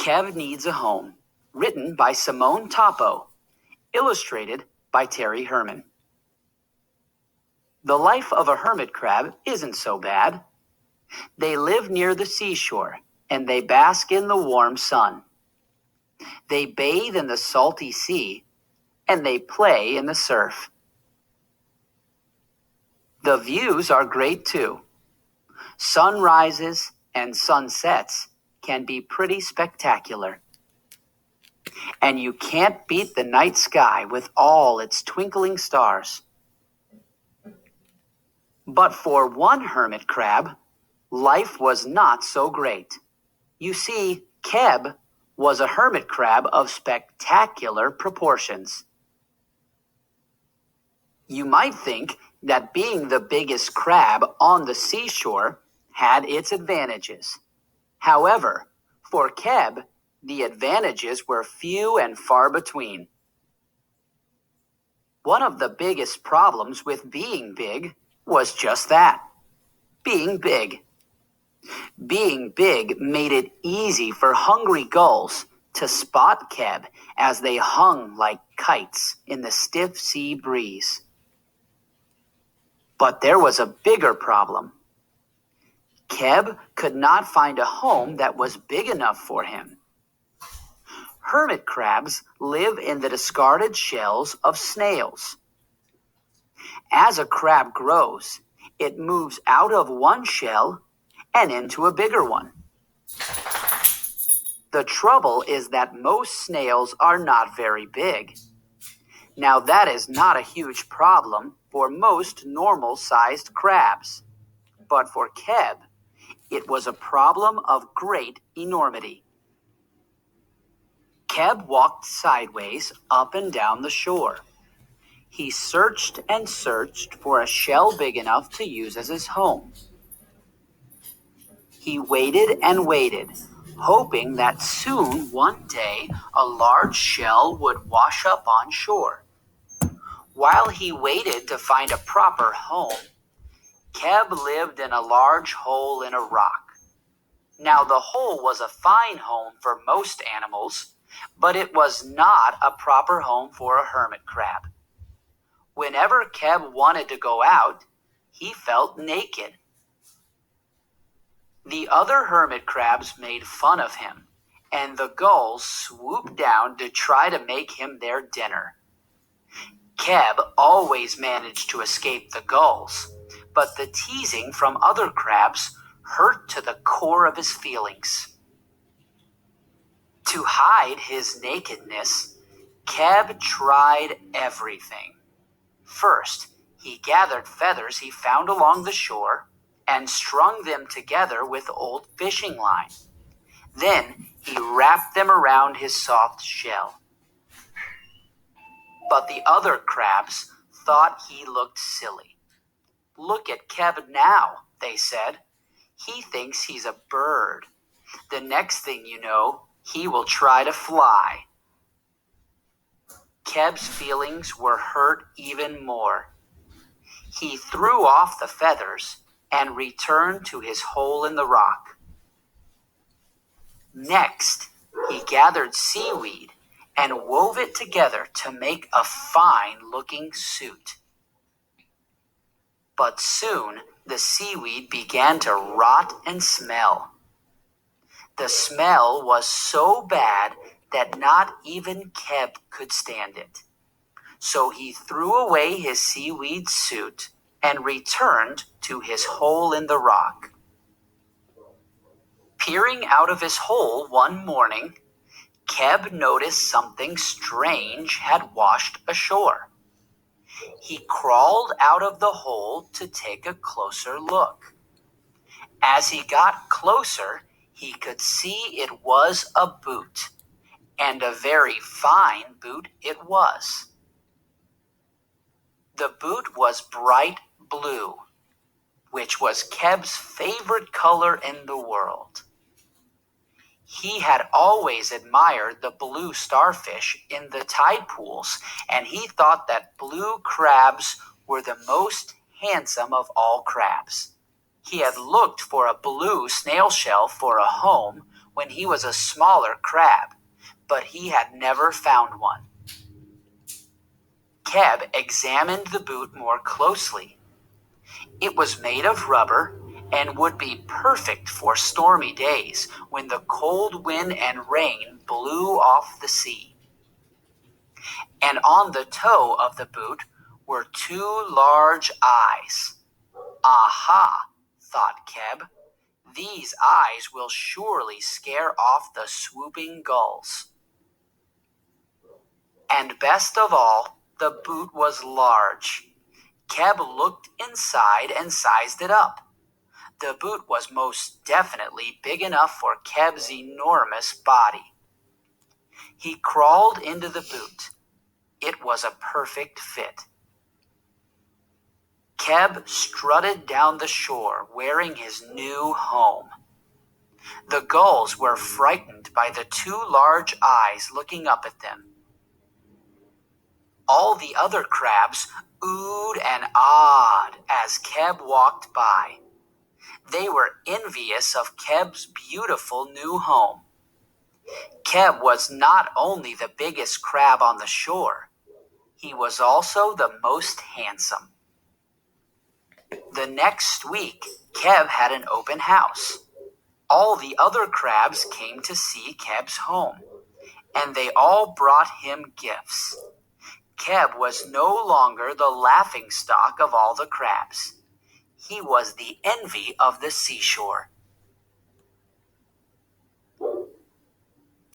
Keb Needs a Home, written by Simone Topo, illustrated by Terry Herman. The life of a hermit crab isn't so bad. They live near the seashore, and they bask in the warm sun. They bathe in the salty sea, and they play in the surf. The views are great too. Sunrises and sunsets can be pretty spectacular. And you can't beat the night sky with all its twinkling stars. But for one hermit crab, life was not so great. You see, Keb was a hermit crab of spectacular proportions. You might think that being the biggest crab on the seashore had its advantages. However, for Keb, the advantages were few and far between. One of the biggest problems with being big was just that, being big. Being big made it easy for hungry gulls to spot Keb as they hung like kites in the stiff sea breeze. But there was a bigger problem. Keb could not find a home that was big enough for him. Hermit crabs live in the discarded shells of snails. As a crab grows, it moves out of one shell and into a bigger one. The trouble is that most snails are not very big. Now that is not a huge problem for most normal-sized crabs, but for Keb, it was a problem of great enormity. Keb walked sideways up and down the shore. He searched and searched for a shell big enough to use as his home. He waited and waited, hoping that soon one day a large shell would wash up on shore. While he waited to find a proper home, Keb lived in a large hole in a rock. Now the hole was a fine home for most animals, but it was not a proper home for a hermit crab. Whenever Keb wanted to go out, he felt naked. The other hermit crabs made fun of him, and the gulls swooped down to try to make him their dinner. Keb always managed to escape the gulls, but the teasing from other crabs hurt to the core of his feelings. To hide his nakedness, Keb tried everything. First, he gathered feathers he found along the shore and strung them together with old fishing line. Then he wrapped them around his soft shell. But the other crabs thought he looked silly. "Look at Keb now," they said. "He thinks he's a bird. The next thing you know, he will try to fly." Keb's feelings were hurt even more. He threw off the feathers and returned to his hole in the rock. Next, he gathered seaweed and wove it together to make a fine-looking suit. But soon, the seaweed began to rot and smell. The smell was so bad that not even Keb could stand it. So he threw away his seaweed suit and returned to his hole in the rock. Peering out of his hole one morning, Keb noticed something strange had washed ashore. He crawled out of the hole to take a closer look. As he got closer, he could see it was a boot, and a very fine boot it was. The boot was bright blue, which was Keb's favorite color in the world. He had always admired the blue starfish in the tide pools, and he thought that blue crabs were the most handsome of all crabs. He had looked for a blue snail shell for a home when he was a smaller crab, but he had never found one. Keb examined the boot more closely. It was made of rubber and would be perfect for stormy days when the cold wind and rain blew off the sea. And on the toe of the boot were two large eyes. Aha, thought Keb. These eyes will surely scare off the swooping gulls. And best of all, the boot was large. Keb looked inside and sized it up. The boot was most definitely big enough for Keb's enormous body. He crawled into the boot. It was a perfect fit. Keb strutted down the shore wearing his new home. The gulls were frightened by the two large eyes looking up at them. All the other crabs oohed and ahed as Keb walked by. They were envious of Keb's beautiful new home. Keb was not only the biggest crab on the shore, he was also the most handsome. The next week, Keb had an open house. All the other crabs came to see Keb's home, and they all brought him gifts. Keb was no longer the laughingstock of all the crabs. He was the envy of the seashore.